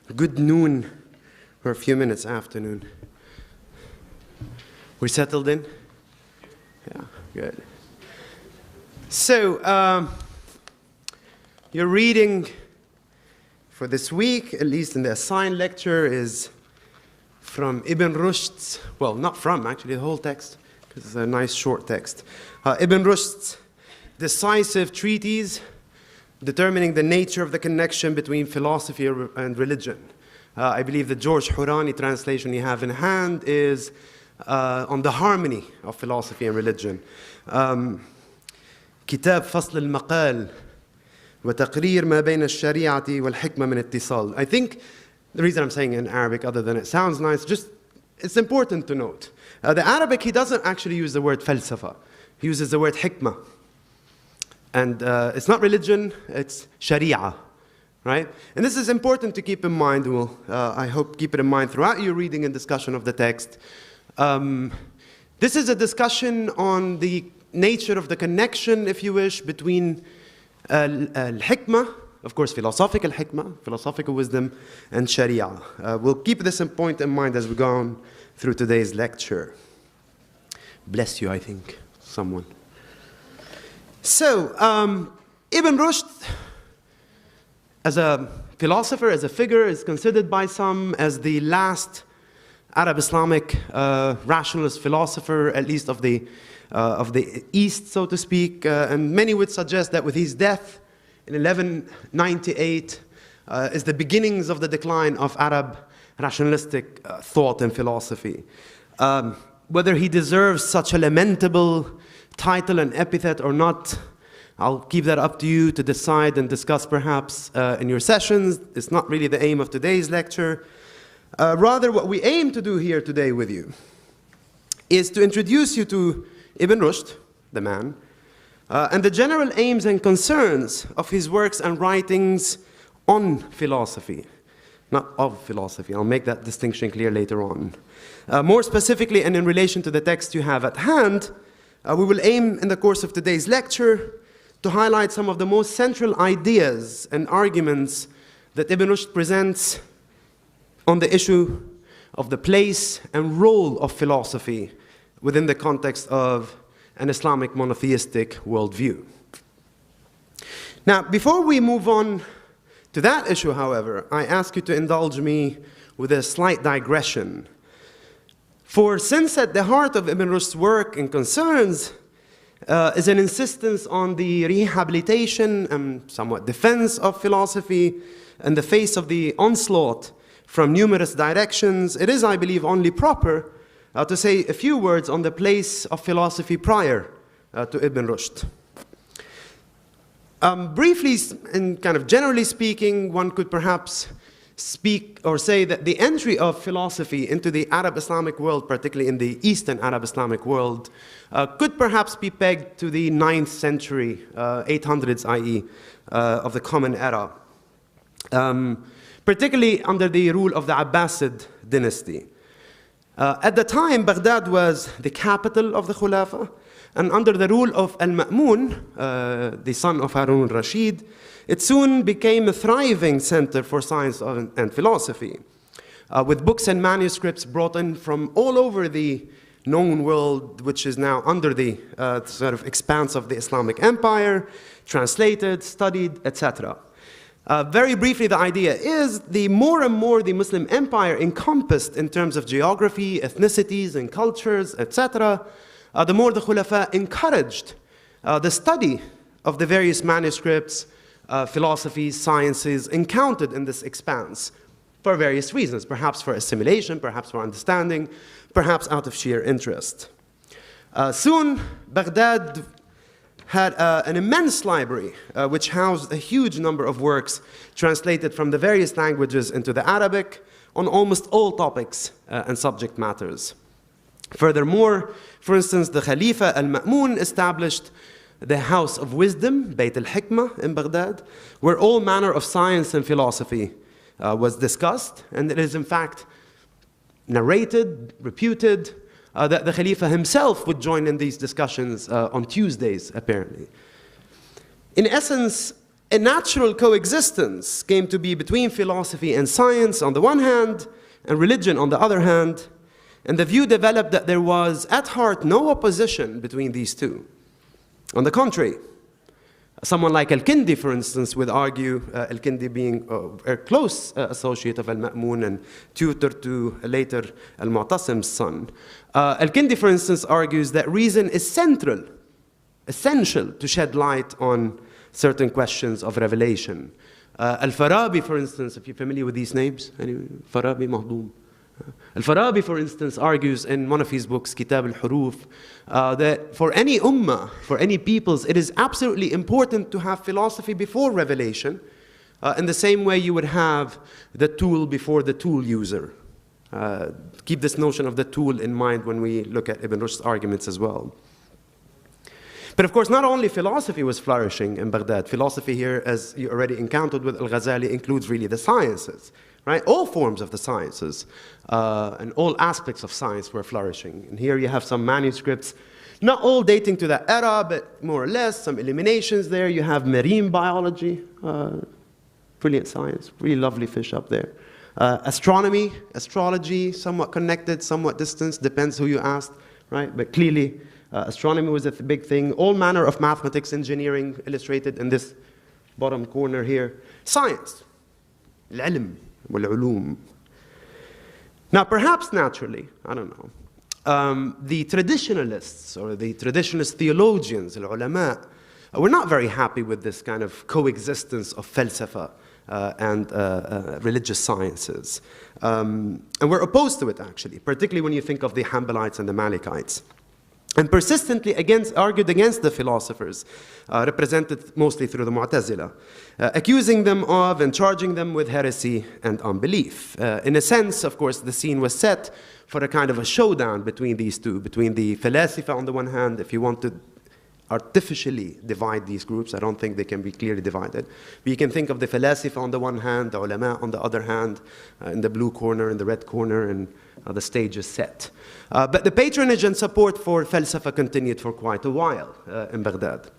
Good noon, or a few minutes afternoon. We settled in? Yeah, good. So, your reading for this week, at least in the assigned lecture, is from Ibn Rushd's, well, not from, actually, the whole text, because it's a nice short text. Ibn Rushd's decisive treatise determining the nature of the connection between philosophy and religion. I believe the George Hurani translation you have in hand is on the harmony of philosophy and religion. كتاب فصل المقال وتقرير ما بين الشريعة والحكمة من اتصال. I think the reason I'm saying it in Arabic, other than it sounds nice, just it's important to note. The Arabic, he doesn't actually use the word falsafa. He uses the word hikmah. And it's not religion, it's sharia, right? And this is important to keep in mind. We'll, I hope, keep it in mind throughout your reading and discussion of the text. This is a discussion on the nature of the connection, if you wish, between al-hikmah, of course, philosophical hikmah, philosophical wisdom, and sharia. We'll keep this point in mind as we go on through today's lecture. Bless you, I think, someone. So, Ibn Rushd, as a philosopher, as a figure, is considered by some as the last Arab Islamic rationalist philosopher, at least of the East, so to speak. And many would suggest that with his death in 1198 is the beginnings of the decline of Arab rationalistic thought and philosophy. Whether he deserves such a lamentable title and epithet or not, I'll keep that up to you to decide and discuss perhaps in your sessions. It's not really the aim of today's lecture. Rather, what we aim to do here today with you is to introduce you to Ibn Rushd, the man, and the general aims and concerns of his works and writings on philosophy. Not of philosophy. I'll make that distinction clear later on. More specifically, and in relation to the text you have at hand, we will aim in the course of today's lecture to highlight some of the most central ideas and arguments that Ibn Rushd presents on the issue of the place and role of philosophy within the context of an Islamic monotheistic worldview. Now, before we move on to that issue, however, I ask you to indulge me with a slight digression. For since at the heart of Ibn Rushd's work and concerns is an insistence on the rehabilitation and somewhat defense of philosophy in the face of the onslaught from numerous directions, it is, I believe, only proper to say a few words on the place of philosophy prior to Ibn Rushd. Briefly and kind of generally speaking, one could perhaps speak or say that the entry of philosophy into the Arab Islamic world, particularly in the Eastern Arab Islamic world, could perhaps be pegged to the 9th century, 800s, i.e., of the Common Era, particularly under the rule of the Abbasid dynasty. At the time, Baghdad was the capital of the Khulafa, and under the rule of Al-Ma'mun, the son of Harun al-Rashid, it soon became a thriving center for science and philosophy, with books and manuscripts brought in from all over the known world, which is now under the sort of expanse of the Islamic Empire, translated, studied, etc. Very briefly, the idea is the more and more the Muslim empire encompassed in terms of geography, ethnicities, and cultures, etc., the more the Khulafa encouraged the study of the various manuscripts, philosophies, sciences encountered in this expanse for various reasons, perhaps for assimilation, perhaps for understanding, perhaps out of sheer interest. Soon, Baghdad had an immense library which housed a huge number of works translated from the various languages into the Arabic on almost all topics and subject matters. Furthermore, for instance, the Khalifa al-Ma'mun established the House of Wisdom, Bayt al-Hikmah in Baghdad, where all manner of science and philosophy was discussed, and it is in fact narrated, reputed, that the Khalifa himself would join in these discussions on Tuesdays, apparently. In essence, a natural coexistence came to be between philosophy and science on the one hand, and religion on the other hand, and the view developed that there was, at heart, no opposition between these two. On the contrary, someone like Al-Kindi, for instance, would argue, Al-Kindi being a close associate of Al-Ma'mun and tutor to later Al-Mu'tasim's son. Al-Kindi, for instance, argues that reason is central, essential to shed light on certain questions of revelation. Al-Farabi, for instance, if you're familiar with these names, Farabi, Mahdoum. Al-Farabi, for instance, argues in one of his books, Kitab al-Huruf, that for any ummah, for any peoples, it is absolutely important to have philosophy before revelation, in the same way you would have the tool before the tool user. Keep this notion of the tool in mind when we look at Ibn Rushd's arguments as well. But of course, not only philosophy was flourishing in Baghdad. Philosophy here, as you already encountered with Al-Ghazali, includes really the sciences, right? All forms of the sciences and all aspects of science were flourishing. And here you have some manuscripts, not all dating to that era, but more or less, some eliminations there. You have marine biology, brilliant science, really lovely fish up there. Astronomy, astrology, somewhat connected, somewhat distant, depends who you asked, right? But clearly, astronomy was a big thing. All manner of mathematics, engineering, illustrated in this bottom corner here. Science, العلم والعلوم. Now, perhaps naturally, I don't know, the traditionalists or the traditionalist theologians, al-ulama, were not very happy with this kind of coexistence of falsafa and religious sciences. And were opposed to it, actually, particularly when you think of the Hanbalites and the Malikites. And persistently argued against the philosophers, represented mostly through the Mu'tazila, accusing them of and charging them with heresy and unbelief. In a sense, of course, the scene was set for a kind of a showdown between these two, between the Falasifa on the one hand, if you want to artificially divide these groups. I don't think they can be clearly divided. But you can think of the Falasifa on the one hand, the ulama on the other hand, in the blue corner, in the red corner, and the stage is set. But the patronage and support for Falsafa continued for quite a while in Baghdad.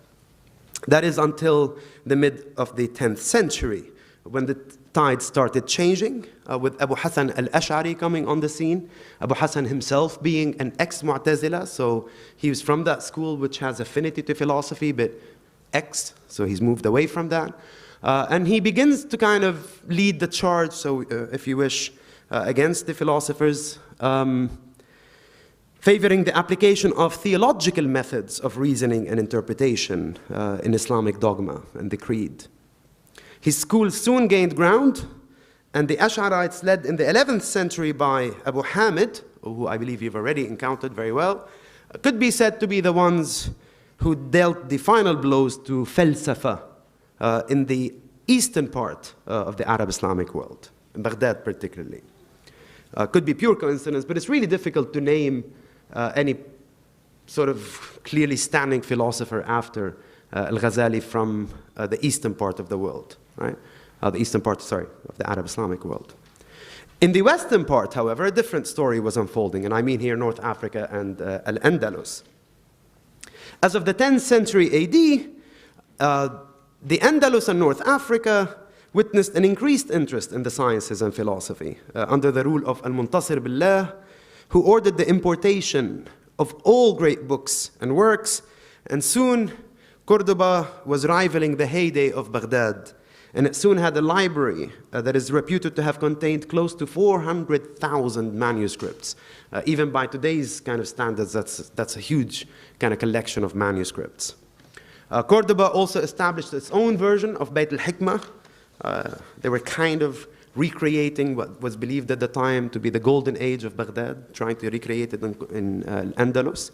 That is until the mid of the 10th century, when the tide started changing, with Abu Hassan al-Ash'ari coming on the scene. Abu Hassan himself being an ex-Mu'tazila, so he was from that school which has affinity to philosophy, but so he's moved away from that. And he begins to kind of lead the charge, so if you wish, against the philosophers, favoring the application of theological methods of reasoning and interpretation in Islamic dogma and the creed. His school soon gained ground, and the Ash'arites, led in the 11th century by Abu Hamid, who I believe you've already encountered very well, could be said to be the ones who dealt the final blows to falsafa in the eastern part of the Arab Islamic world, in Baghdad particularly. Could be pure coincidence, but it's really difficult to name any sort of clearly standing philosopher after Al-Ghazali from the eastern part of the world, right? The eastern part, sorry, of the Arab Islamic world. In the western part, however, a different story was unfolding, and I mean here North Africa and Al-Andalus. As of the 10th century AD, the Andalus and North Africa witnessed an increased interest in the sciences and philosophy under the rule of Al-Muntasir Billah, who ordered the importation of all great books and works, and soon Cordoba was rivaling the heyday of Baghdad, and it soon had a library that is reputed to have contained close to 400,000 manuscripts. Even by today's kind of standards, that's a huge kind of collection of manuscripts. Cordoba also established its own version of Bayt al-Hikmah. They were kind of recreating what was believed at the time to be the golden age of Baghdad, trying to recreate it in Andalus.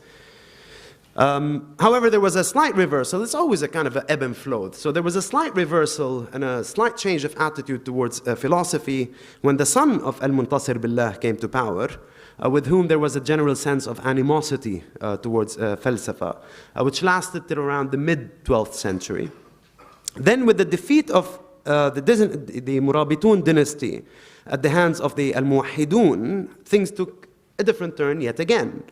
However, there was a slight reversal. It's always a kind of an ebb and flow. So there was a slight reversal and a slight change of attitude towards philosophy when the son of Al-Muntasir Billah came to power, with whom there was a general sense of animosity towards falsafa, which lasted till around the mid-12th century. Then with the defeat of the Murabitun dynasty at the hands of the Al-Muwahhidun, things took a different turn yet again.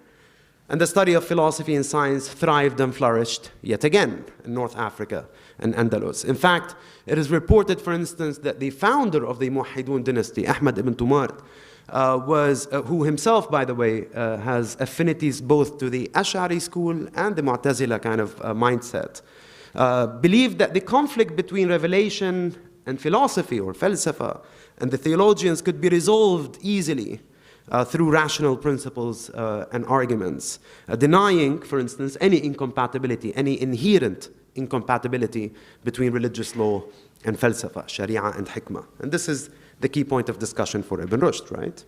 And the study of philosophy and science thrived and flourished yet again in North Africa and Andalus. In fact, it is reported, for instance, that the founder of the Muwahhidun dynasty, Ahmad ibn Tumart, who himself, by the way, has affinities both to the Ash'ari school and the Mu'tazila kind of mindset, believed that the conflict between revelation and philosophy or falsafa and the theologians could be resolved easily through rational principles and arguments, denying, for instance, any incompatibility, any inherent incompatibility between religious law and falsafa, sharia and hikmah. And this is the key point of discussion for Ibn Rushd, right?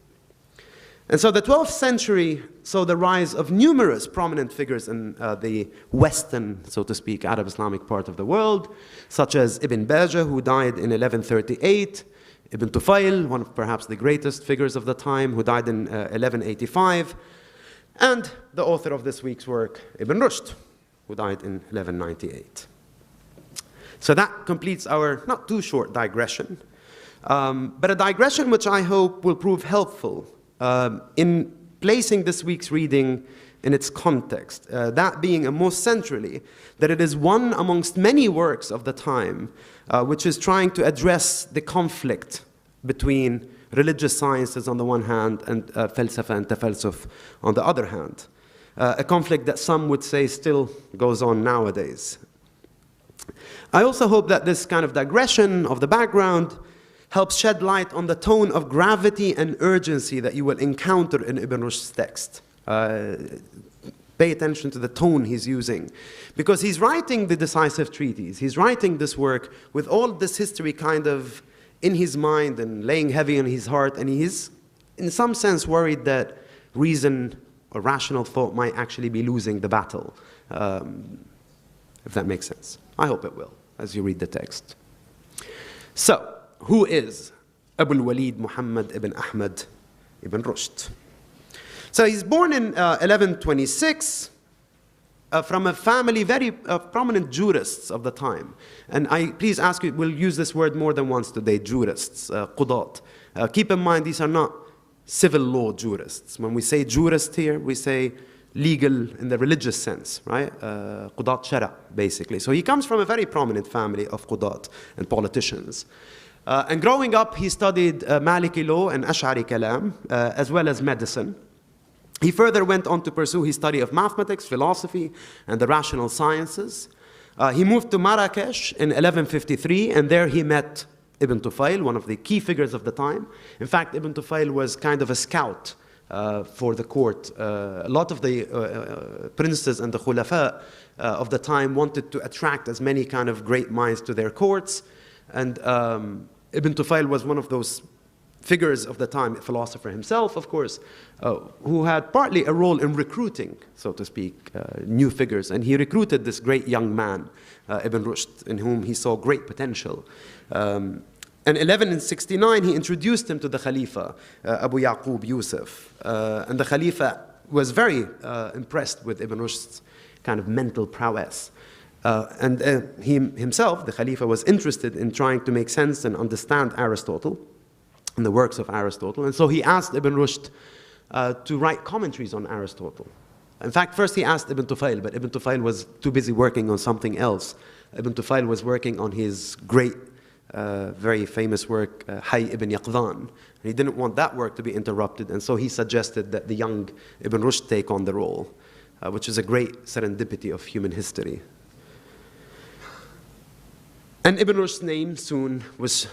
And so the 12th century saw the rise of numerous prominent figures in the Western, so to speak, Arab Islamic part of the world, such as Ibn Bajjah, who died in 1138, Ibn Tufayl, one of perhaps the greatest figures of the time, who died in 1185, and the author of this week's work, Ibn Rushd, who died in 1198. So that completes our not too short digression, but a digression which I hope will prove helpful in placing this week's reading in its context, that being, and most centrally, that it is one amongst many works of the time which is trying to address the conflict between religious sciences on the one hand and falsafa and tafalsuf on the other hand. A conflict that some would say still goes on nowadays. I also hope that this kind of digression of the background helps shed light on the tone of gravity and urgency that you will encounter in Ibn Rushd's text. Pay attention to the tone he's using, because he's writing the decisive treatise. He's writing this work with all this history kind of in his mind and laying heavy on his heart, and he's in some sense worried that reason or rational thought might actually be losing the battle, if that makes sense. I hope it will, as you read the text. So, who is Abu al-Walid Muhammad ibn Ahmad ibn Rushd? So he's born in 1126 from a family very prominent jurists of the time. And I please ask you, we'll use this word more than once today, jurists, qudat. Keep in mind, these are not civil law jurists. When we say jurist here, we say legal in the religious sense, right? Qudat shara, basically. So he comes from a very prominent family of qudat and politicians. And growing up, he studied Maliki law and Ash'ari kalam, as well as medicine. He further went on to pursue his study of mathematics, philosophy, and the rational sciences. He moved to Marrakesh in 1153, and there he met Ibn Tufayl, one of the key figures of the time. In fact, Ibn Tufayl was kind of a scout for the court. A lot of the princes and the khulafa of the time wanted to attract as many kind of great minds to their courts. And Ibn Tufayl was one of those figures of the time, a philosopher himself, of course, who had partly a role in recruiting, so to speak, new figures. And he recruited this great young man, Ibn Rushd, in whom he saw great potential. In 1169, he introduced him to the Khalifa, Abu Yaqub Yusuf. And the Khalifa was very impressed with Ibn Rushd's kind of mental prowess. He himself, the Khalifa, was interested in trying to make sense and understand Aristotle and the works of Aristotle. And so he asked Ibn Rushd to write commentaries on Aristotle. In fact, first he asked Ibn Tufayl, but Ibn Tufayl was too busy working on something else. Ibn Tufayl was working on his great, very famous work, Hayy ibn Yaqdhan. And he didn't want that work to be interrupted, and so he suggested that the young Ibn Rushd take on the role, which is a great serendipity of human history. And Ibn Rushd's name soon was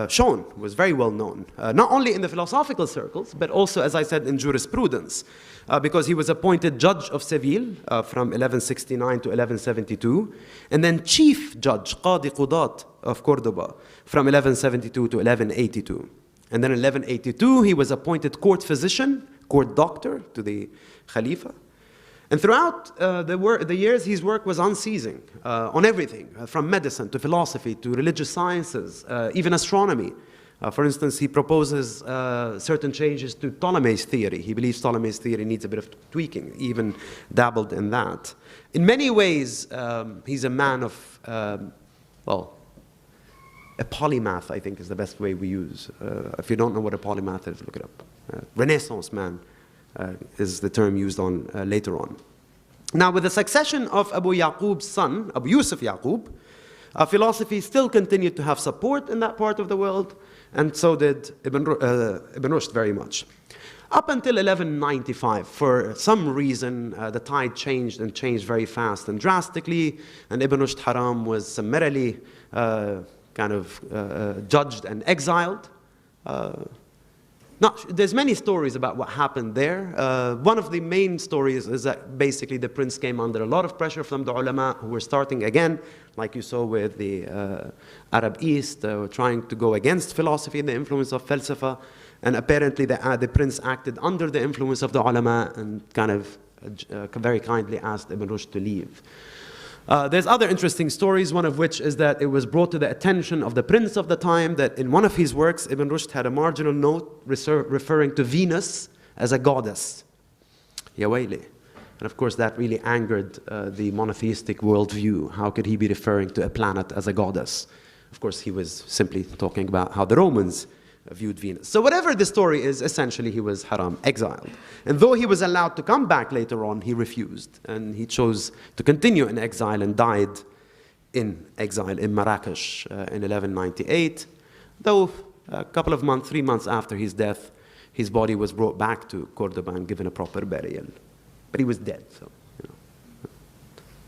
shown, was very well known, not only in the philosophical circles, but also, as I said, in jurisprudence, because he was appointed judge of Seville from 1169 to 1172, and then chief judge, Qadi Qudat of Cordoba, from 1172 to 1182. And then in 1182, he was appointed court physician, court doctor to the Khalifa. And throughout the years, his work was unceasing on everything, from medicine to philosophy to religious sciences, even astronomy. For instance, he proposes certain changes to Ptolemy's theory. He believes Ptolemy's theory needs a bit of tweaking, even dabbled in that. In many ways, he's a man of, well, a polymath, I think, is the best way we use. If you don't know what a polymath is, look it up. Renaissance man. is the term used on later on. Now, with the succession of Abu Yaqub's son, Abu Yusuf Yaqub, philosophy still continued to have support in that part of the world, and so did Ibn Rushd very much. Up until 1195, for some reason, the tide changed and changed very fast and drastically, and Ibn Rushd Haram was summarily judged and exiled. There's many stories about what happened there. One of the main stories is that basically the prince came under a lot of pressure from the ulama who were starting again, like you saw with the Arab East, trying to go against philosophy and the influence of falsafa. And apparently the prince acted under the influence of the ulama and very kindly asked Ibn Rushd to leave. There's other interesting stories, one of which is that it was brought to the attention of the prince of the time that in one of his works, Ibn Rushd had a marginal note referring to Venus as a goddess. Ya wayli. And of course, that really angered the monotheistic worldview. How could he be referring to a planet as a goddess? Of course, he was simply talking about how the Romans viewed Venus. So whatever the story is, essentially he was haram, exiled. And though he was allowed to come back later on, he refused. And he chose to continue in exile and died in exile in Marrakesh in 1198. Though a couple of months, 3 months after his death, his body was brought back to Cordoba and given a proper burial. But he was dead, so it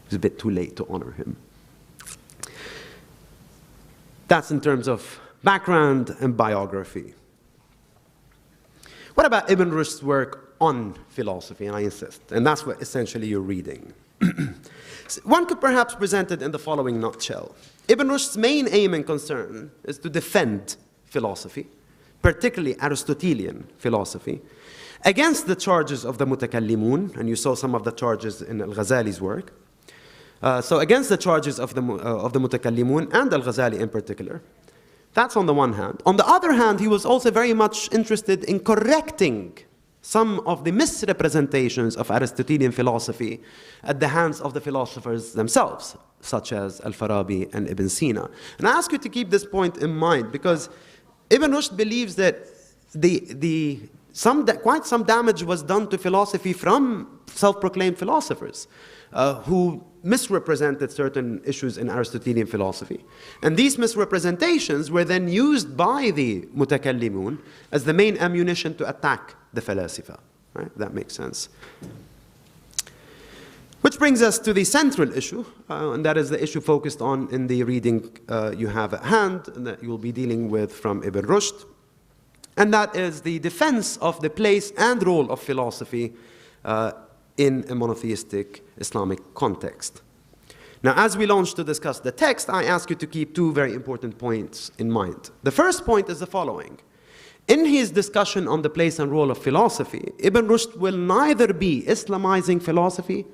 was a bit too late to honor him. That's in terms of background and biography. What about Ibn Rushd's work on philosophy? And I insist, and that's what essentially you're reading. One could perhaps present it in the following nutshell. Ibn Rushd's main aim and concern is to defend philosophy, particularly Aristotelian philosophy, against the charges of the mutakallimun, and you saw some of the charges in Al-Ghazali's work. So against the charges of the mutakallimun and Al-Ghazali in particular. That's on the one hand. On the other hand, he was also very much interested in correcting some of the misrepresentations of Aristotelian philosophy at the hands of the philosophers themselves, such as Al-Farabi and Ibn Sina. And I ask you to keep this point in mind, because Ibn Rushd believes that quite some damage was done to philosophy from self-proclaimed philosophers who misrepresented certain issues in Aristotelian philosophy. And these misrepresentations were then used by the mutakallimun as the main ammunition to attack the falasifa. Right? That makes sense. Which brings us to the central issue, and that is the issue focused on in the reading you have at hand, and that you will be dealing with from Ibn Rushd. And that is the defense of the place and role of philosophy in a monotheistic Islamic context. Now, as we launch to discuss the text, I ask you to keep two very important points in mind. The first point is the following. In his discussion on the place and role of philosophy, Ibn Rushd will neither be Islamizing philosophy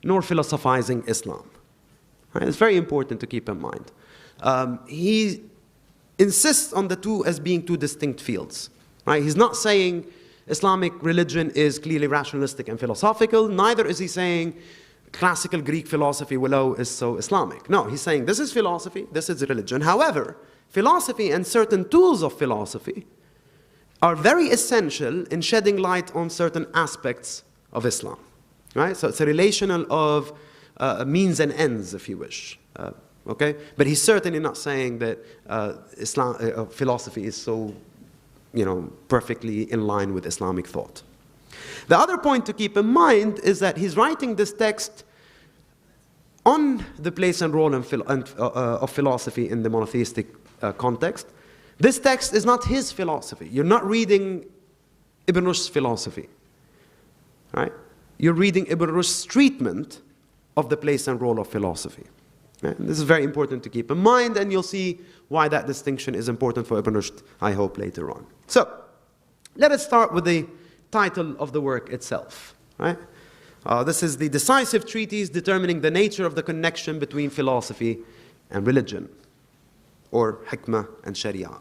nor philosophizing Islam. Right? It's very important to keep in mind. He insists on the two as being two distinct fields. Right? He's not saying Islamic religion is clearly rationalistic and philosophical. Neither is he saying classical Greek philosophy below is so Islamic. No, he's saying this is philosophy, this is religion. However, philosophy and certain tools of philosophy are very essential in shedding light on certain aspects of Islam. Right? So it's a relational of means and ends, if you wish. Okay? But he's certainly not saying that philosophy is so perfectly in line with Islamic thought. The other point to keep in mind is that he's writing this text on the place and role of philosophy in the monotheistic context. This text is not his philosophy. You're not reading Ibn Rushd's philosophy. Right? You're reading Ibn Rushd's treatment of the place and role of philosophy. Right? This is very important to keep in mind, and you'll see why that distinction is important for Ibn Rushd, I hope, later on. So, let us start with the title of the work itself. Right? This is the decisive treatise determining the nature of the connection between philosophy and religion, or hikmah and sharia.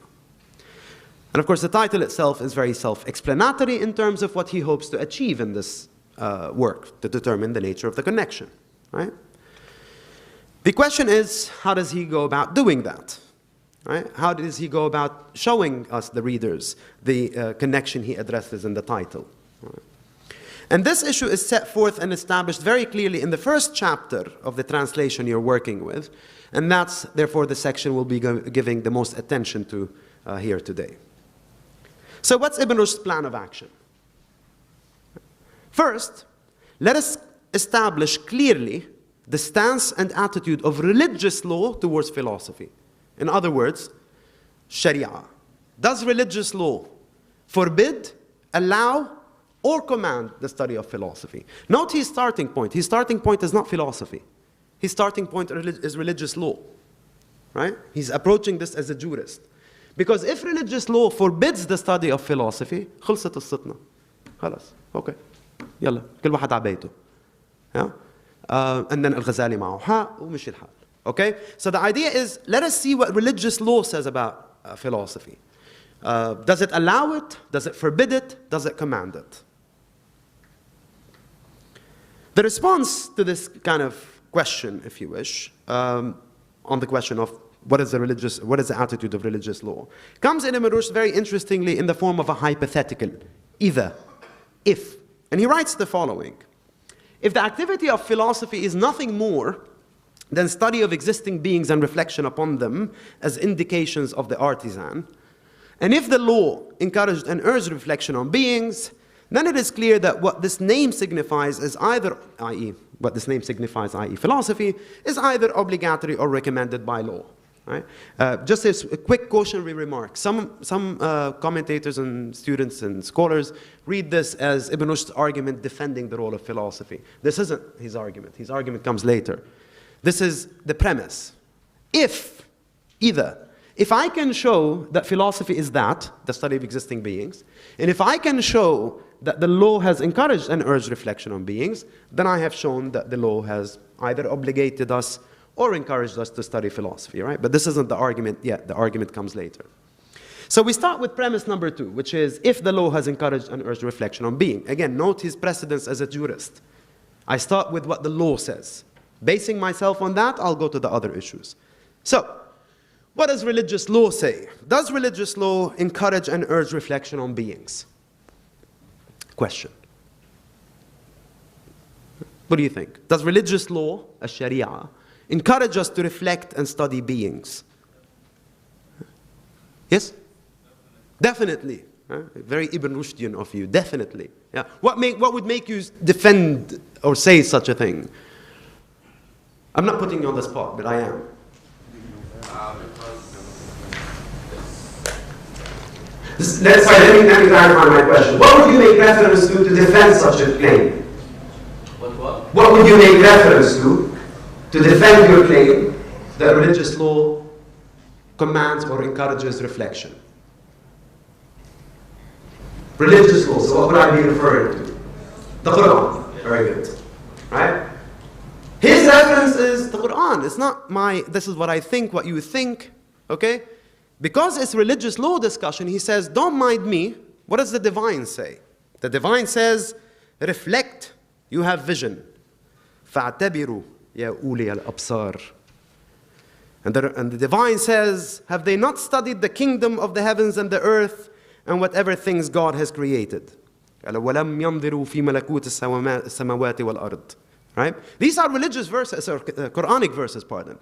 And of course, the title itself is very self-explanatory in terms of what he hopes to achieve in this work to determine the nature of the connection. Right? The question is, how does he go about doing that? Right? How does he go about showing us, the readers, the connection he addresses in the title? Right? And this issue is set forth and established very clearly in the first chapter of the translation you're working with. And that's, therefore, the section we'll be giving the most attention to here today. So what's Ibn Rushd's plan of action? First, let us establish clearly the stance and attitude of religious law towards philosophy. In other words, Sharia. Does religious law forbid, allow, or command the study of philosophy? Note his starting point. His starting point is not philosophy. His starting point is religious law. Right? He's approaching this as a jurist. Because if religious law forbids the study of philosophy, خلصت الصتنا. خلاص. Okay. يلا. كل واحد على بيته. Yeah? And then Al-Ghazali معه حق ومشي الحال. Okay? So the idea is, let us see what religious law says about philosophy. Does it allow it? Does it forbid it? Does it command it? The response to this kind of question, if you wish, on the question of what is the attitude of religious law, comes in Ibn Rushd very interestingly in the form of a hypothetical, either, if. And he writes the following: if the activity of philosophy is nothing more than study of existing beings and reflection upon them as indications of the artisan, and if the law encouraged and urged reflection on beings, then it is clear that what this name signifies is either, i.e., philosophy, is either obligatory or recommended by law. Right? Just as a quick cautionary remark, some commentators and students and scholars read this as Ibn Rushd's argument defending the role of philosophy. This isn't his argument. His argument comes later. This is the premise. If I can show that philosophy is that, the study of existing beings, and if I can show that the law has encouraged and urged reflection on beings, then I have shown that the law has either obligated us or encouraged us to study philosophy, right? But this isn't the argument yet. The argument comes later. So we start with premise number 2, which is if the law has encouraged and urged reflection on being. Again, note his precedence as a jurist. I start with what the law says. Basing myself on that, I'll go to the other issues. So, what does religious law say? Does religious law encourage and urge reflection on beings? Question. What do you think? Does religious law, a Sharia, encourage us to reflect and study beings? Yes? Definitely. Very Ibn Rushdian of you. Definitely. Yeah. What would make you defend or say such a thing? I'm not putting you on the spot, but I am. Let me clarify my question. What would you make reference to defend such a claim? What would you make reference to defend your claim that religious law commands or encourages reflection? Religious law, so what would I be referring to? The Quran. Very good. Right? His reference is the Quran. It's not this is what I think, what you think. Okay? Because it's religious law discussion, he says, don't mind me. What does the divine say? The divine says, reflect, you have vision. فَاعْتَبِرُوا يَا أُولِيَ الْأَبْصَارِ. And the divine says, have they not studied the kingdom of the heavens and the earth and whatever things God has created? وَلَمْ يَنْظِرُوا فِي مَلَكُوتِ السَّمَوَاتِ وَالْأَرْضِ. Right? These are religious verses, or Quranic verses, pardon.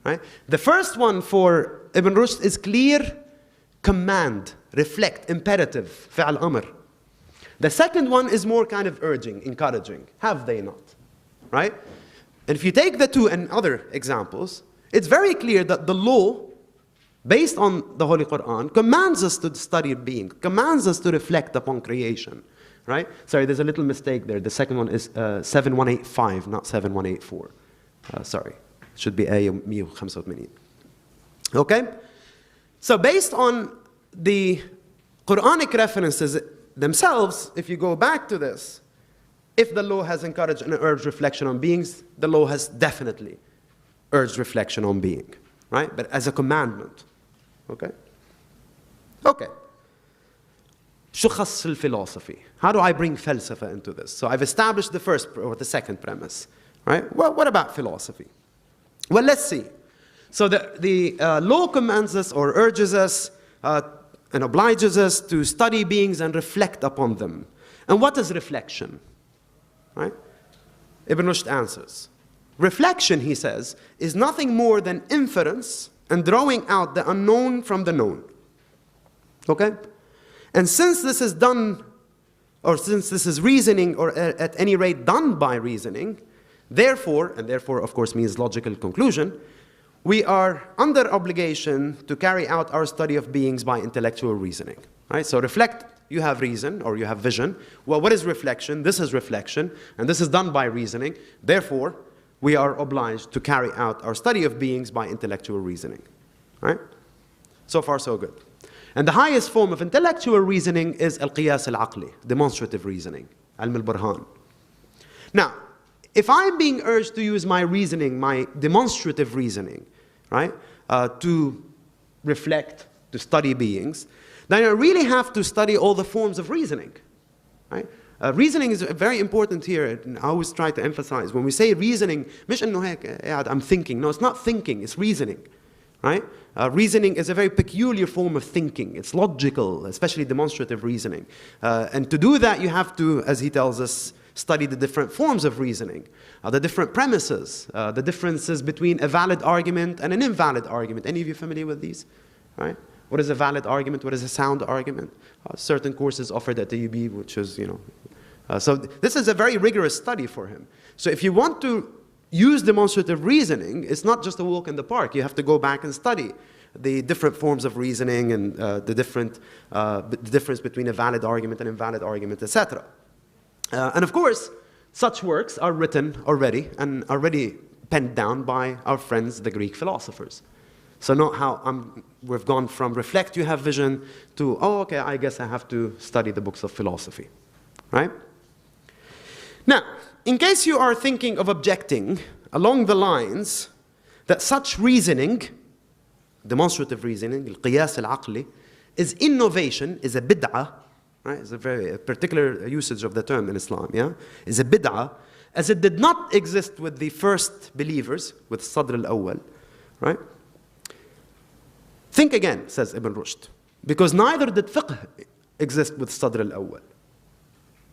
Right? The first one for Ibn Rushd is clear, command, reflect, imperative, فعل أمر. The second one is more kind of urging, encouraging. Have they not? Right? And if you take the two and other examples, it's very clear that the law, based on the Holy Quran, commands us to study being, commands us to reflect upon creation. Right? Sorry, there's a little mistake there. The second one is 7185, not 7184. Sorry. It should be آية 185. Okay? So based on the Quranic references themselves, if you go back to this, if the law has encouraged and urged reflection on beings, the law has definitely urged reflection on being. Right? But as a commandment. Okay? Okay. شو خص الفلسفة? How do I bring falsafa into this? So I've established the first or the second premise. Right? Well, what about philosophy? Well, let's see. So the law commands us or urges us and obliges us to study beings and reflect upon them And what is reflection? Right? Ibn Rushd answers. Reflection, he says, is nothing more than inference and drawing out the unknown from the known. Okay? And since this is done, or since this is reasoning, or at any rate done by reasoning, therefore, and therefore of course means logical conclusion, we are under obligation to carry out our study of beings by intellectual reasoning. Right? So reflect, you have reason, or you have vision. Well, what is reflection? This is reflection, and this is done by reasoning. Therefore, we are obliged to carry out our study of beings by intellectual reasoning. Right? So far, so good. And the highest form of intellectual reasoning is al-qiyas al-aqli, demonstrative reasoning, ilm al-burhan. Now, if I'm being urged to use my reasoning, my demonstrative reasoning, right, to reflect, to study beings, then I really have to study all the forms of reasoning. Right? Reasoning is very important here, and I always try to emphasize, when we say reasoning, مش إنه هيك I'm thinking. No, it's not thinking, it's reasoning. Right? Reasoning is a very peculiar form of thinking. It's logical, especially demonstrative reasoning. And to do that, you have to, as he tells us, study the different forms of reasoning, the different premises, the differences between a valid argument and an invalid argument. Any of you familiar with these? Right? What is a valid argument? What is a sound argument? Certain courses offered at the UB, which is, so this is a very rigorous study for him. So if you want to use demonstrative reasoning, it's not just a walk in the park. You have to go back and study the different forms of reasoning and the difference between a valid argument and invalid argument, etc. And of course, such works are written already and already penned down by our friends, the Greek philosophers. So not how we've gone from reflect, you have vision, to, oh, okay, I guess I have to study the books of philosophy, right? Now, in case you are thinking of objecting along the lines that such reasoning, demonstrative reasoning, al-qiyas al-aqli, is innovation, is a bid'ah, right? It's a very particular usage of the term in Islam, yeah? Is a bid'ah, as it did not exist with the first believers, with Sadr al-Awwal, right? Think again, says Ibn Rushd, because neither did fiqh exist with Sadr al-Awwal.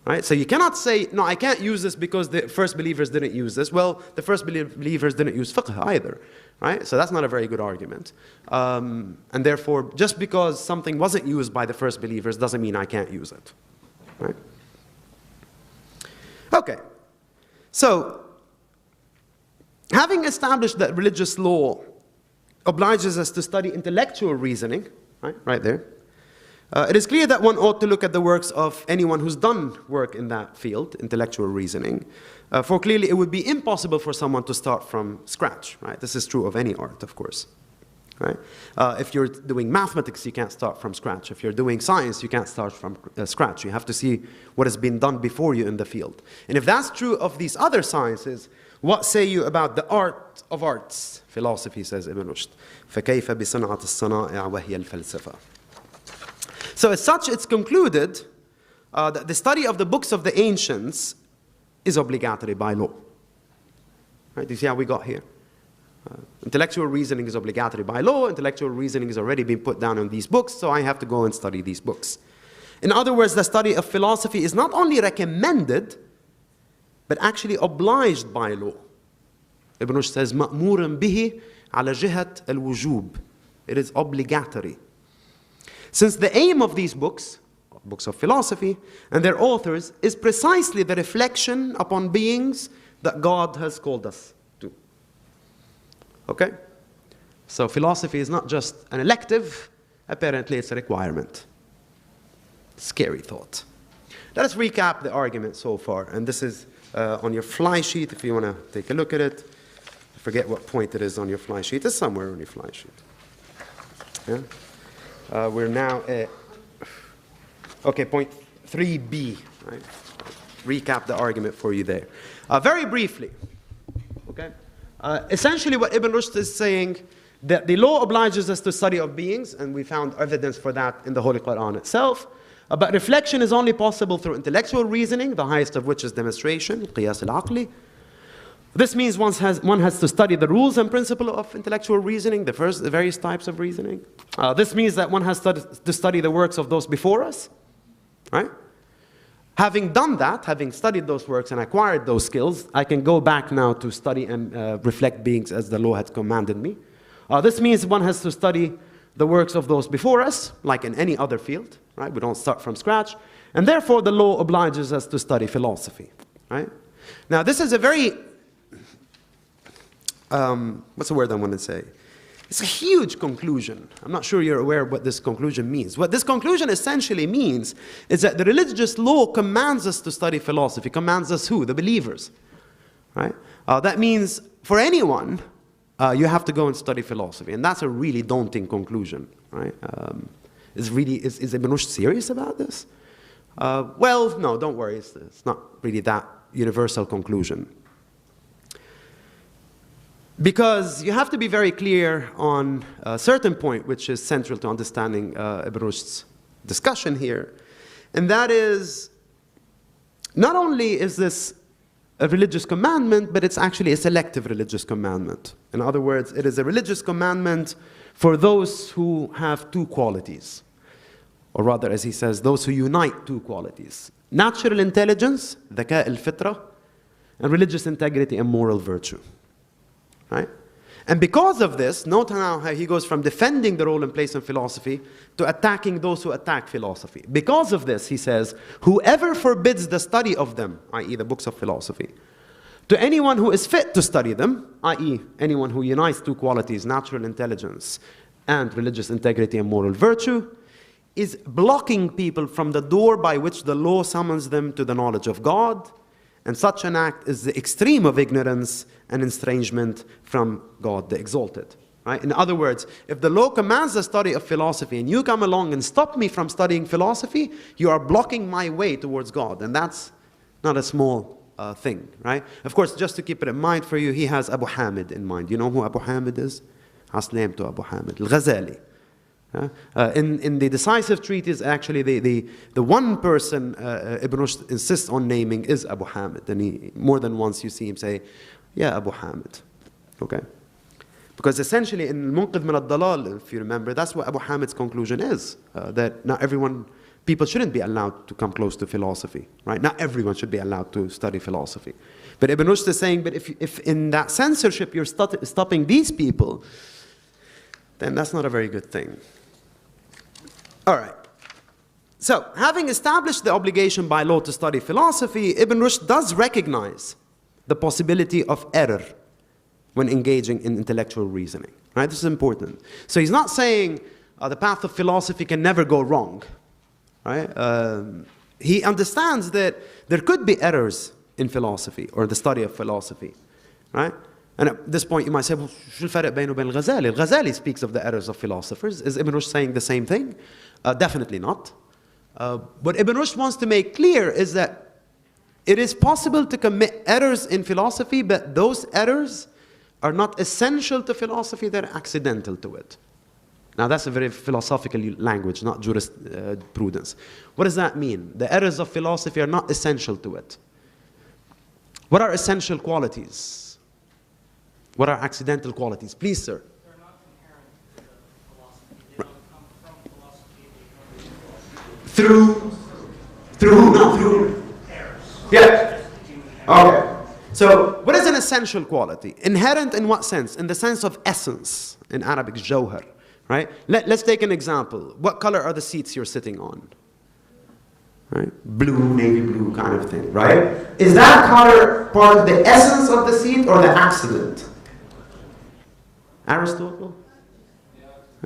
Right? So you cannot say, no, I can't use this because the first believers didn't use this. Well, the first believers didn't use fiqh either. Right? So that's not a very good argument. And therefore, just because something wasn't used by the first believers doesn't mean I can't use it. Right? Okay. So, having established that religious law obliges us to study intellectual reasoning, right there, it is clear that one ought to look at the works of anyone who's done work in that field, intellectual reasoning, for clearly it would be impossible for someone to start from scratch. Right? This is true of any art, of course. Right? If you're doing mathematics, you can't start from scratch. If you're doing science, you can't start from scratch. You have to see what has been done before you in the field. And if that's true of these other sciences, what say you about the art of arts? Philosophy, says Ibn Rushd. فَكَيْفَ بِصَنْعَةِ الصَّنَائِعَ وَهِيَ الْفَلْسَفَةِ. So as such, it's concluded that the study of the books of the ancients is obligatory by law. Right? Do you see how we got here? Intellectual reasoning is obligatory by law. Intellectual reasoning has already been put down in these books, so I have to go and study these books. In other words, the study of philosophy is not only recommended, but actually obliged by law. Ibn Rushd says, مَأْمُورًا بِهِ عَلَى جِهَةِ الْوُجُوبِ. It is obligatory. Since the aim of these books, books of philosophy, and their authors, is precisely the reflection upon beings that God has called us to. Okay? So philosophy is not just an elective, apparently it's a requirement. Scary thought. Let us recap the argument so far, and this is on your fly sheet if you want to take a look at it. I forget what point it is on your fly sheet. It's somewhere on your fly sheet. Yeah? We're now at, okay, point 3b, right? Recap the argument for you there. Very briefly, okay? Essentially what Ibn Rushd is saying, that the law obliges us to study of beings, and we found evidence for that in the Holy Quran itself. But reflection is only possible through intellectual reasoning, the highest of which is demonstration, qiyas al-aqli. This means one has to study the rules and principle of intellectual reasoning, the various types of reasoning. This means that one has to study the works of those before us, right? Having done that, having studied those works and acquired those skills, I can go back now to study and reflect beings as the law had commanded me. This means one has to study the works of those before us, like in any other field, right? We don't start from scratch. And therefore, the law obliges us to study philosophy, right? Now, this is a very, what's the word I want to say? It's a huge conclusion. I'm not sure you're aware of what this conclusion means. What this conclusion essentially means is that the religious law commands us to study philosophy. Commands us who? The believers, right? That means for anyone, you have to go and study philosophy. And that's a really daunting conclusion, right? Is Ibn Rushd serious about this? Well, no, don't worry. It's not really that universal conclusion. Because you have to be very clear on a certain point, which is central to understanding Ibn Rushd's discussion here. And that is, not only is this a religious commandment, but it's actually a selective religious commandment. In other words, it is a religious commandment for those who have two qualities. Or rather, as he says, those who unite two qualities. Natural intelligence, ذكاء الفطرة, and religious integrity and moral virtue. Right? And because of this, note now how he goes from defending the role and place of philosophy to attacking those who attack philosophy. Because of this, he says, whoever forbids the study of them, i.e. the books of philosophy, to anyone who is fit to study them, i.e. anyone who unites two qualities, natural intelligence and religious integrity and moral virtue, is blocking people from the door by which the law summons them to the knowledge of God. And such an act is the extreme of ignorance and estrangement from God the Exalted. Right? In other words, if the law commands the study of philosophy and you come along and stop me from studying philosophy, you are blocking my way towards God. And that's not a small thing. Right? Of course, just to keep it in mind for you, he has Abu Hamid in mind. You know who Abu Hamid is? Aslam to Abu Hamid, Al-Ghazali. In the decisive treatise, actually, the one person Ibn Rushd insists on naming is Abu Hamid. And he, more than once you see him say, yeah, Abu Hamid. Okay? Because essentially in Munqidh min al-Dalal, if you remember, that's what Abu Hamid's conclusion is. That not everyone, people shouldn't be allowed to come close to philosophy. Right? Not everyone should be allowed to study philosophy. But Ibn Rushd is saying, but if in that censorship you're stopping these people, then that's not a very good thing. All right. So, having established the obligation by law to study philosophy, Ibn Rushd does recognize the possibility of error when engaging in intellectual reasoning. Right? This is important. So he's not saying the path of philosophy can never go wrong. Right? He understands that there could be errors in philosophy or the study of philosophy. Right? And at this point you might say, well, شو الفرق بينه وبين الغزالي? Al-Ghazali speaks of the errors of philosophers. Is Ibn Rushd saying the same thing? Definitely not. What Ibn Rushd wants to make clear is that it is possible to commit errors in philosophy, but those errors are not essential to philosophy, they're accidental to it. Now that's a very philosophical language, not jurisprudence. What does that mean? The errors of philosophy are not essential to it. What are essential qualities? What are accidental qualities? Please, sir. They're not inherent to philosophy. They don't come from philosophy. Through Errors. Yeah. Okay. So, what is an essential quality? Inherent in what sense? In the sense of essence. In Arabic, jawhar. Right? Let's take an example. What color are the seats you're sitting on? Right? Blue, navy blue kind of thing. Right? Is that color part of the essence of the seat or the accident? Aristotle?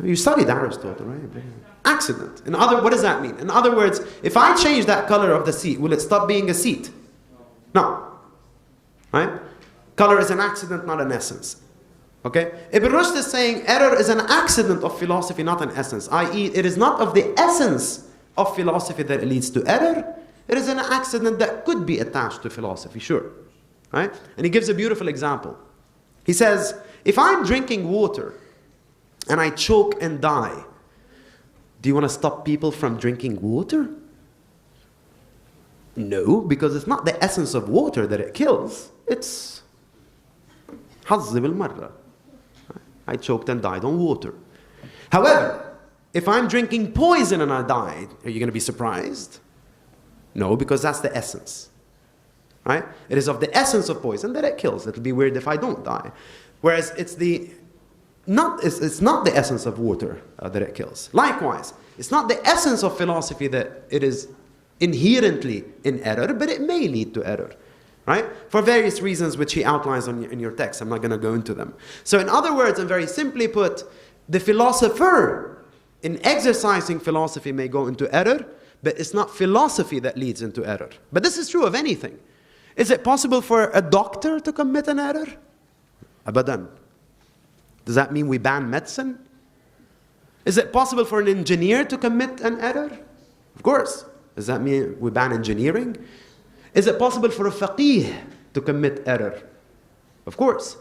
You studied Aristotle, right? Accident. What does that mean? In other words, if I change that color of the seat, will it stop being a seat? No. Right? Color is an accident, not an essence. Okay? Ibn Rushd is saying error is an accident of philosophy, not an essence. I.e., it is not of the essence of philosophy that it leads to error. It is an accident that could be attached to philosophy, sure. Right? And he gives a beautiful example. He says, if I'm drinking water and I choke and die, do you want to stop people from drinking water? No, because it's not the essence of water that it kills. It's حظ بالمرة. I choked and died on water. However, if I'm drinking poison and I died, are you going to be surprised? No, because that's the essence. Right? It is of the essence of poison that it kills. It'll be weird if I don't die. Whereas it's not the essence of water that it kills. Likewise, it's not the essence of philosophy that it is inherently in error, but it may lead to error. Right? For various reasons which he outlines in your text. I'm not going to go into them. So in other words, and very simply put, the philosopher in exercising philosophy may go into error, but it's not philosophy that leads into error. But this is true of anything. Is it possible for a doctor to commit an error? Abadan. Does that mean we ban medicine? Is it possible for an engineer to commit an error? Of course. Does that mean we ban engineering? Is it possible for a faqih to commit error? Of course.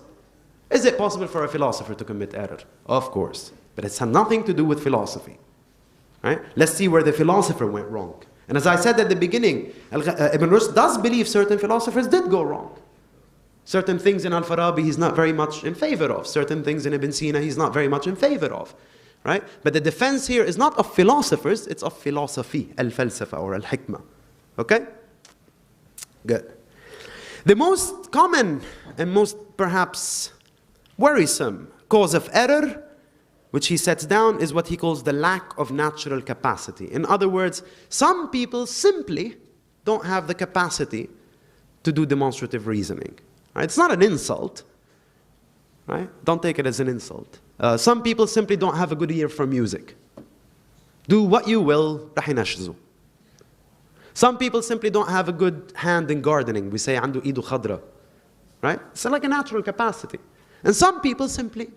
Is it possible for a philosopher to commit error? Of course. But it's had nothing to do with philosophy. Right? Let's see where the philosopher went wrong. And as I said at the beginning, Ibn Rushd does believe certain philosophers did go wrong. Certain things in Al-Farabi he's not very much in favor of. Certain things in Ibn Sina he's not very much in favor of. Right? But the defense here is not of philosophers, it's of philosophy, al-falsafa or al-hikmah. Okay? Good. The most common and most perhaps worrisome cause of error, which he sets down, is what he calls the lack of natural capacity. In other words, some people simply don't have the capacity to do demonstrative reasoning. Right? It's not an insult. Right? Don't take it as an insult. Some people simply don't have a good ear for music. Do what you will, رح ينشزوا. Some people simply don't have a good hand in gardening. We say عنده إيده خضرة. Right? It's like a natural capacity. And some people simply,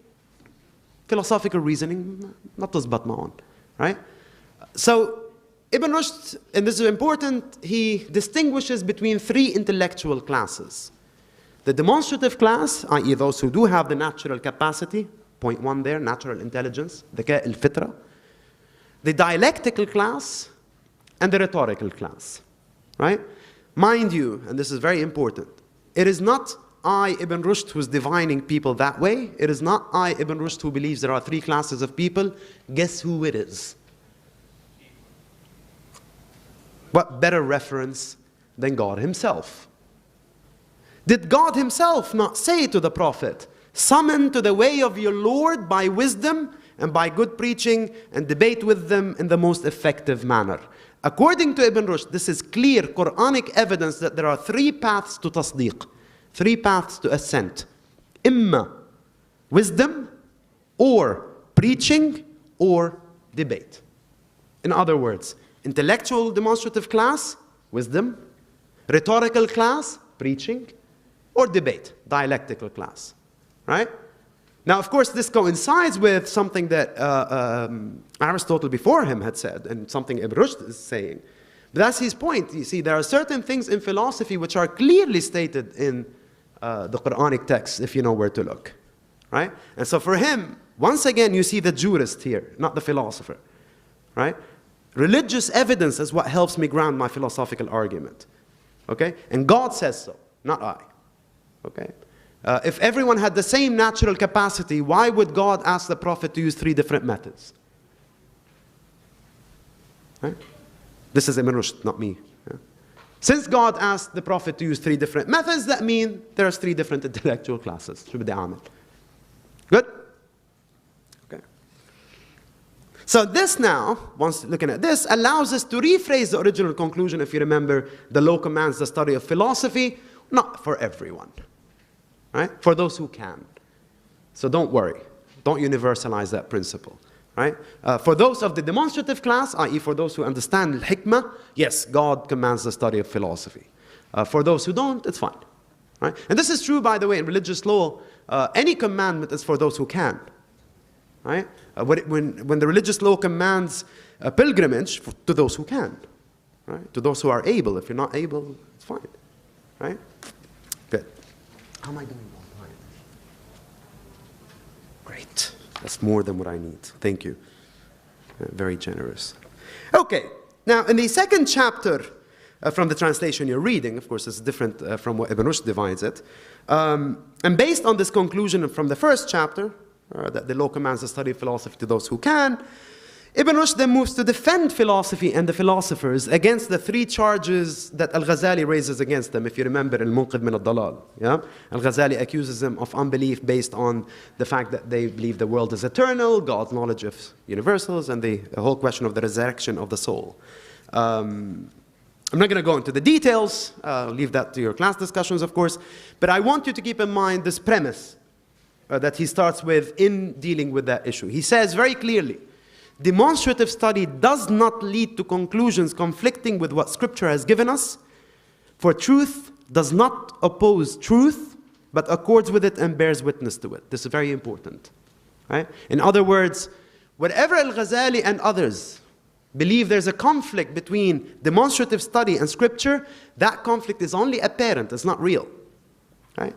philosophical reasoning, not تزبط معهم. Right? So Ibn Rushd, and this is important, he distinguishes between three intellectual classes. The demonstrative class, i.e. those who do have the natural capacity, point one there, natural intelligence, ذكاء الفطرة. The dialectical class and the rhetorical class. Right? Mind you, and this is very important, it is not I, Ibn Rushd, who's divining people that way. It is not I, Ibn Rushd, who believes there are three classes of people. Guess who it is? What better reference than God himself? Did God himself not say to the Prophet, summon to the way of your Lord by wisdom and by good preaching and debate with them in the most effective manner? According to Ibn Rushd, this is clear Quranic evidence that there are three paths to tasdeeq, three paths to assent. Imma wisdom, or preaching, or debate. In other words, intellectual demonstrative class, wisdom, rhetorical class, preaching, or debate, dialectical class. Right? Now, of course, this coincides with something that Aristotle before him had said, and something Ibn Rushd is saying. But that's his point. You see, there are certain things in philosophy which are clearly stated in the Quranic text, if you know where to look. Right? And so for him, once again, you see the jurist here, not the philosopher. Right? Religious evidence is what helps me ground my philosophical argument. Okay? And God says so, not I. Okay? If everyone had the same natural capacity, why would God ask the Prophet to use three different methods? Right? This is Ibn Rushd, not me. Yeah? Since God asked the Prophet to use three different methods, that means there's three different intellectual classes. Good? Okay. So this now, once looking at this, allows us to rephrase the original conclusion, if you remember, the law commands the study of philosophy, not for everyone. Right? For those who can. So don't worry. Don't universalize that principle. Right? For those of the demonstrative class, i.e. for those who understand al-hikmah, yes, God commands the study of philosophy. For those who don't, it's fine. Right? And this is true, by the way, in religious law. Any commandment is for those who can. Right? When the religious law commands a pilgrimage, to those who can. Right? To those who are able. If you're not able, it's fine. Right? Good. How am I doing on time? Great. That's more than what I need. Thank you. Very generous. Okay. Now, in the second chapter from the translation you're reading, of course, it's different from what Ibn Rushd divides it. And based on this conclusion from the first chapter, that the law commands the study of philosophy to those who can, Ibn Rushd then moves to defend philosophy and the philosophers against the three charges that Al-Ghazali raises against them. If you remember, Al-Munqidh min al-Dalal. Yeah? Al-Ghazali accuses them of unbelief based on the fact that they believe the world is eternal, God's knowledge of universals, and the whole question of the resurrection of the soul. I'm not going to go into the details. I'll leave that to your class discussions, of course. But I want you to keep in mind this premise that he starts with in dealing with that issue. He says very clearly, demonstrative study does not lead to conclusions conflicting with what Scripture has given us, for truth does not oppose truth, but accords with it and bears witness to it. This is very important. Right? In other words, whatever Al-Ghazali and others believe there's a conflict between demonstrative study and Scripture, that conflict is only apparent, it's not real. Right?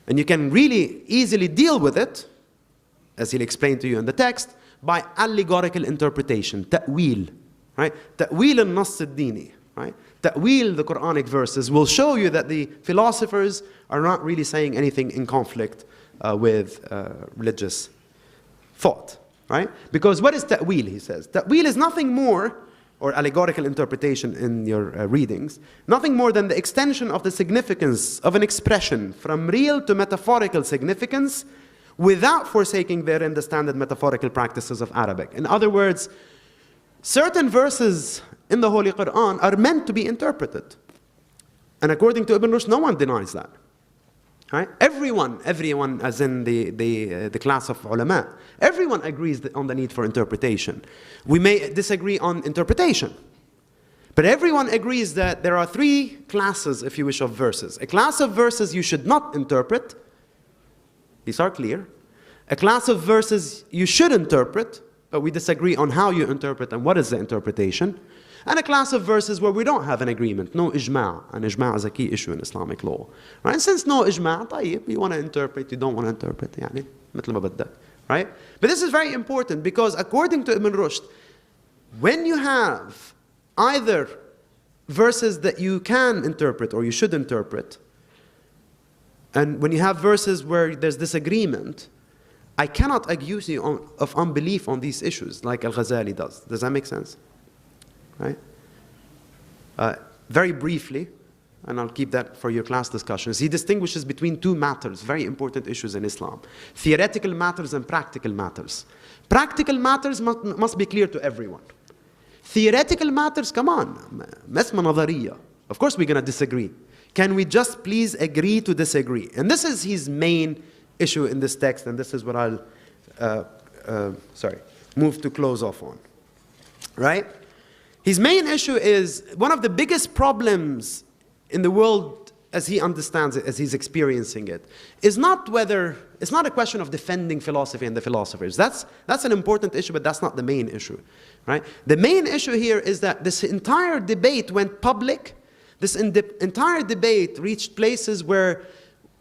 And you can really easily deal with it, as he'll explain to you in the text, by allegorical interpretation, ta'wil, right? Ta'wil al-Nass al-Dini, right? Ta'wil, the Quranic verses, will show you that the philosophers are not really saying anything in conflict with religious thought, right? Because what is ta'wil, he says? Ta'wil is nothing more, or allegorical interpretation in your readings, nothing more than the extension of the significance of an expression from real to metaphorical significance without forsaking therein the standard metaphorical practices of Arabic. In other words, certain verses in the Holy Quran are meant to be interpreted. And according to Ibn Rushd, no one denies that. Right? Everyone, as in the class of ulama, everyone agrees on the need for interpretation. We may disagree on interpretation, but everyone agrees that there are three classes, if you wish, of verses. A class of verses you should not interpret. These are clear. A class of verses you should interpret, but we disagree on how you interpret and what is the interpretation. And a class of verses where we don't have an agreement, no ijma'. And ijma' is a key issue in Islamic law. Right? And since no ijma', طيب, you want to interpret, you don't want to interpret, يعني مثل ما بدك. Right? But this is very important because according to Ibn Rushd, when you have either verses that you can interpret or you should interpret, and when you have verses where there's disagreement, I cannot accuse you of unbelief on these issues like Al-Ghazali does. Does that make sense? Right? Very briefly, and I'll keep that for your class discussions, he distinguishes between two matters, very important issues in Islam. Theoretical matters and practical matters. Practical matters must be clear to everyone. Theoretical matters, come on, مسمى نظرية. Of course we're going to disagree. Can we just please agree to disagree? And this is his main issue in this text, and this is what I'll move to close off on. Right? His main issue is one of the biggest problems in the world as he understands it, as he's experiencing it, is not it's not a question of defending philosophy and the philosophers. That's an important issue, but that's not the main issue. Right? The main issue here is that this entire debate went public. This entire debate reached places where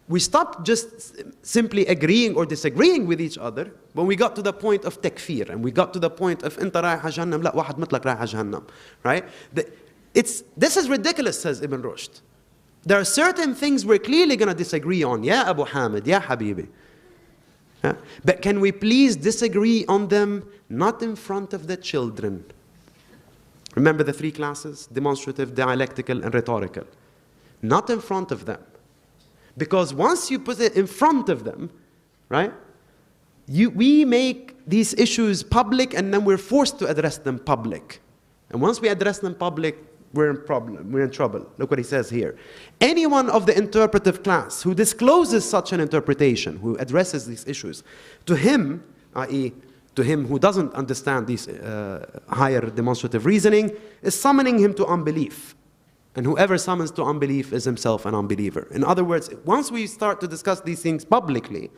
we stopped just simply agreeing or disagreeing with each other when we got to the point of takfir, and we got to the point of انت رايح جهنم لا واحد مثلك رايح جهنم. Right? This is ridiculous, says Ibn Rushd. There are certain things we're clearly going to disagree on. Ya Abu Hamid, ya Habibi. Yeah? But can we please disagree on them not in front of the children? Remember the three classes? Demonstrative, dialectical, and rhetorical. Not in front of them. Because once you put it in front of them, right, we make these issues public and then we're forced to address them public. And once we address them public, we're in trouble. Look what he says here. Anyone of the interpretive class who discloses such an interpretation, who addresses these issues, to him, i.e., to him who doesn't understand these higher demonstrative reasoning, is summoning him to unbelief. And whoever summons to unbelief is himself an unbeliever. In other words, once we start to discuss these things publicly,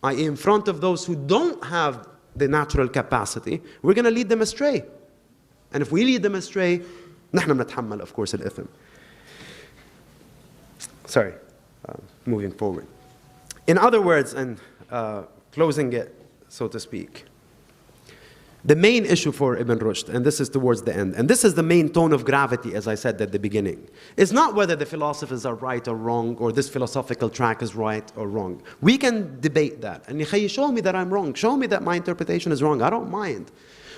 i.e. in front of those who don't have the natural capacity, we're going to lead them astray. And if we lead them astray, نحن بنتحمل, of course, الإثم. Sorry, moving forward. In other words, and closing it, so to speak, the main issue for Ibn Rushd, and this is towards the end, and this is the main tone of gravity, as I said at the beginning, is not whether the philosophers are right or wrong, or this philosophical track is right or wrong. We can debate that. And show me that I'm wrong. Show me that my interpretation is wrong. I don't mind.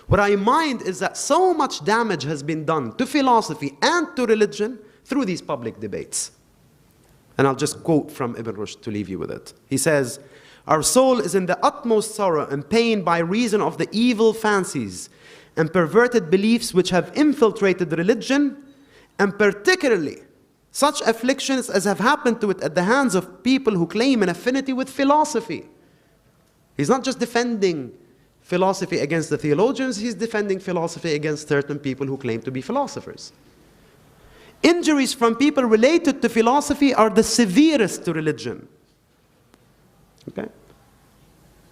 What I mind is that so much damage has been done to philosophy and to religion through these public debates. And I'll just quote from Ibn Rushd to leave you with it. He says, "Our soul is in the utmost sorrow and pain by reason of the evil fancies and perverted beliefs which have infiltrated religion, and particularly such afflictions as have happened to it at the hands of people who claim an affinity with philosophy." He's not just defending philosophy against the theologians, he's defending philosophy against certain people who claim to be philosophers. "Injuries from people related to philosophy are the severest to religion." Okay?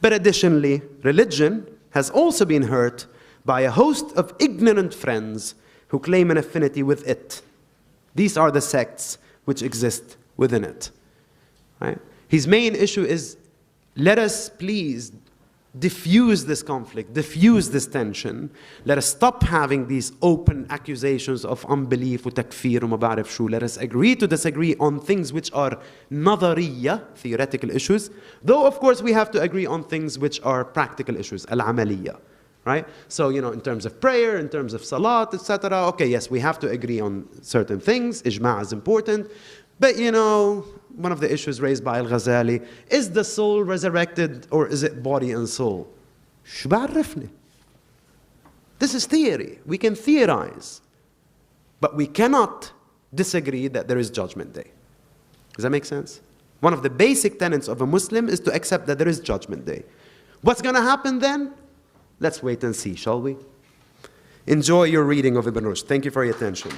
But additionally, religion has also been hurt by a host of ignorant friends who claim an affinity with it. These are the sects which exist within it. Right? His main issue is, let us please diffuse this conflict, diffuse this tension. Let us stop having these open accusations of unbelief, takfir, وما بعرف شو. Let us agree to disagree on things which are نظرية, theoretical issues. Though, of course, we have to agree on things which are practical issues, العملية. Right? So, in terms of prayer, in terms of salat, etc. Okay, yes, we have to agree on certain things. Ijma' is important. But, one of the issues raised by Al-Ghazali, is the soul resurrected or is it body and soul? شو بعرفني? This is theory. We can theorize. But we cannot disagree that there is Judgment Day. Does that make sense? One of the basic tenets of a Muslim is to accept that there is Judgment Day. What's going to happen then? Let's wait and see, shall we? Enjoy your reading of Ibn Rushd. Thank you for your attention.